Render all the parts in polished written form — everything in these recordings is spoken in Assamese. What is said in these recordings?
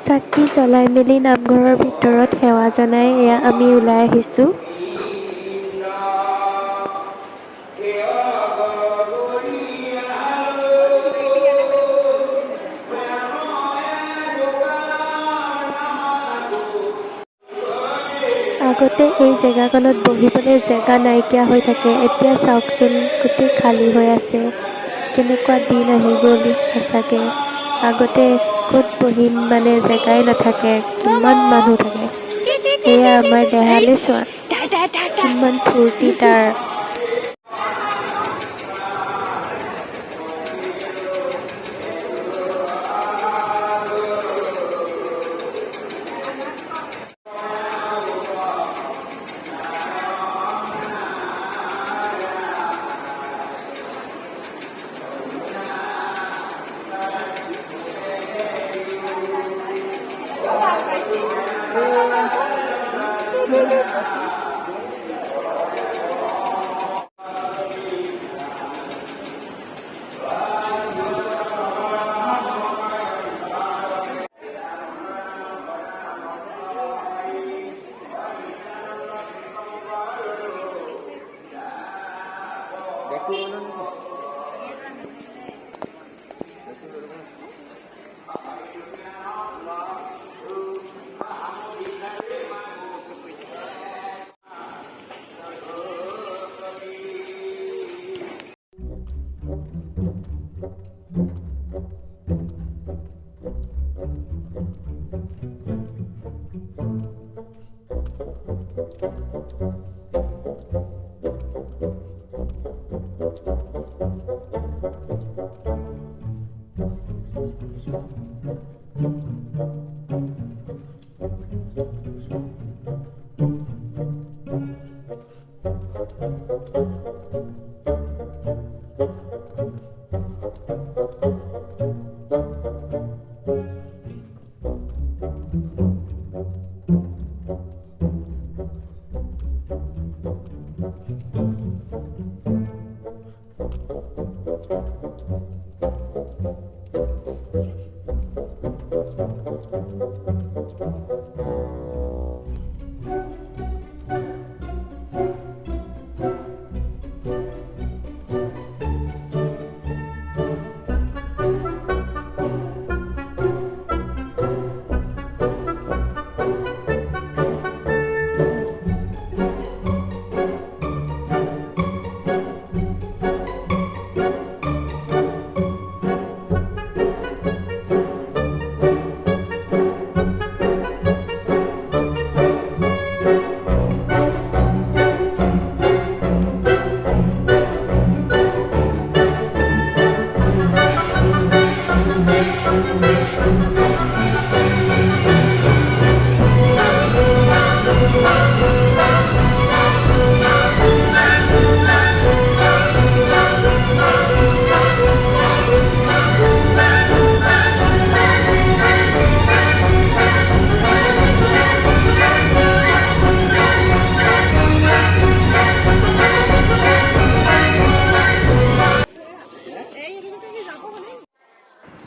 চাকি জ্বলাই মেলি নামঘৰৰ ভিতৰত সেৱা জনাই এয়া আমি ওলাই আহিছোঁ। আগতে এই জেগাকনত বহিবলৈ জেগা নাইকিয়া হৈ থাকে, এতিয়া চাওকচোন গোটেই খালী হৈ আছে। কেনেকুৱা দিন আহি গ'ল সঁচাকে। আগতে ক'ত বহিম মানে জেগাই নাথাকে, কিমান মানুহ থাকে। এয়া আমাৰ দেহালে চোৱা, কিমান ফূৰ্তি তাৰ।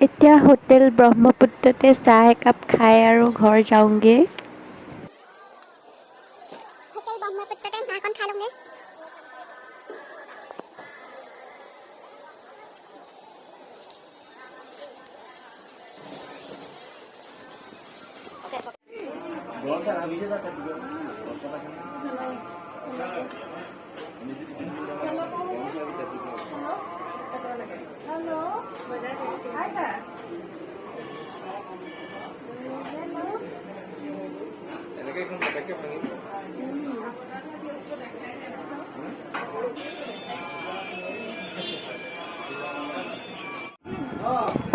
এতিয়া হোটেল ব্ৰহ্মপুত্ৰতে চাহ একাপ খাই আৰু ঘৰ যাওঁগে। হোটেল ব্ৰহ্মপুত্ৰতে চাহকণ খাই লওঁগে।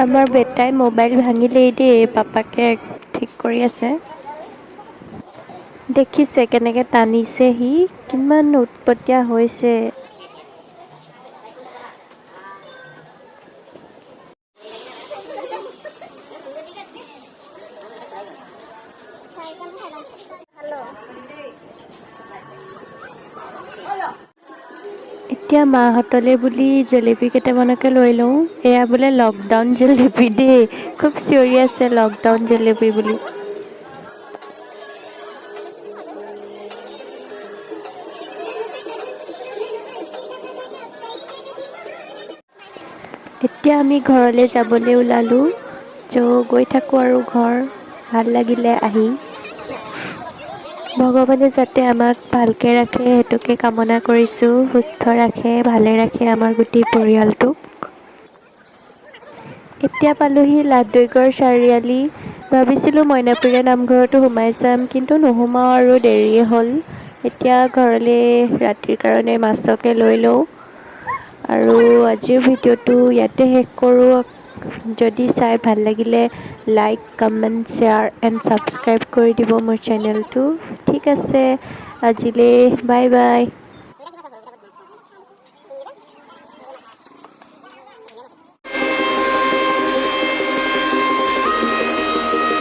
আমাৰ বেটাই মোবাইল ভাঙিলেই দেই, পাপাকে ঠিক কৰি আছে। দেখিছে কেনেকে টানিছে সি, কিমান উৎপতীয়া হৈছে। এতিয়া মাহঁতলে বুলি জেলেপি কেইটামানকে লৈ লওঁ। এয়া বোলে লকডাউন জেলেপি দেই, খুব চিঞৰি আছে লকডাউন জেলেপি বুলি। এতিয়া আমি ঘৰলৈ যাবলৈ ওলালোঁ। গৈ থাকোঁ আৰু ঘৰ, ভাল লাগিলে আহি। ভগৱানে যাতে আমাক ভালকে ৰাখে সেইটোকে কামনা কৰিছোঁ, সুস্থ ৰাখে, ভালে ৰাখে আমাৰ গোটেই পৰিয়ালটোক। এতিয়া পালোহি লাড্ডুগড় চাৰিআলি। ভাবিছিলোঁ মইনাপুৰীয়া নামঘৰতো সোমাই যাম, কিন্তু নোসোমাওঁ আৰু দেৰিয়ে হ'ল। এতিয়া ঘৰলৈ ৰাতিৰ কাৰণে মাছকে লৈ লওঁ। আৰু আজিৰ ভিডিঅ'টো ইয়াতে শেষ কৰোঁ। যদি চাই ভাল লাগিলে like, comment, share and subscribe কৰি দিব মোৰ চেনেলটো। ঠিক আছে, আজিলৈ বাই বাই।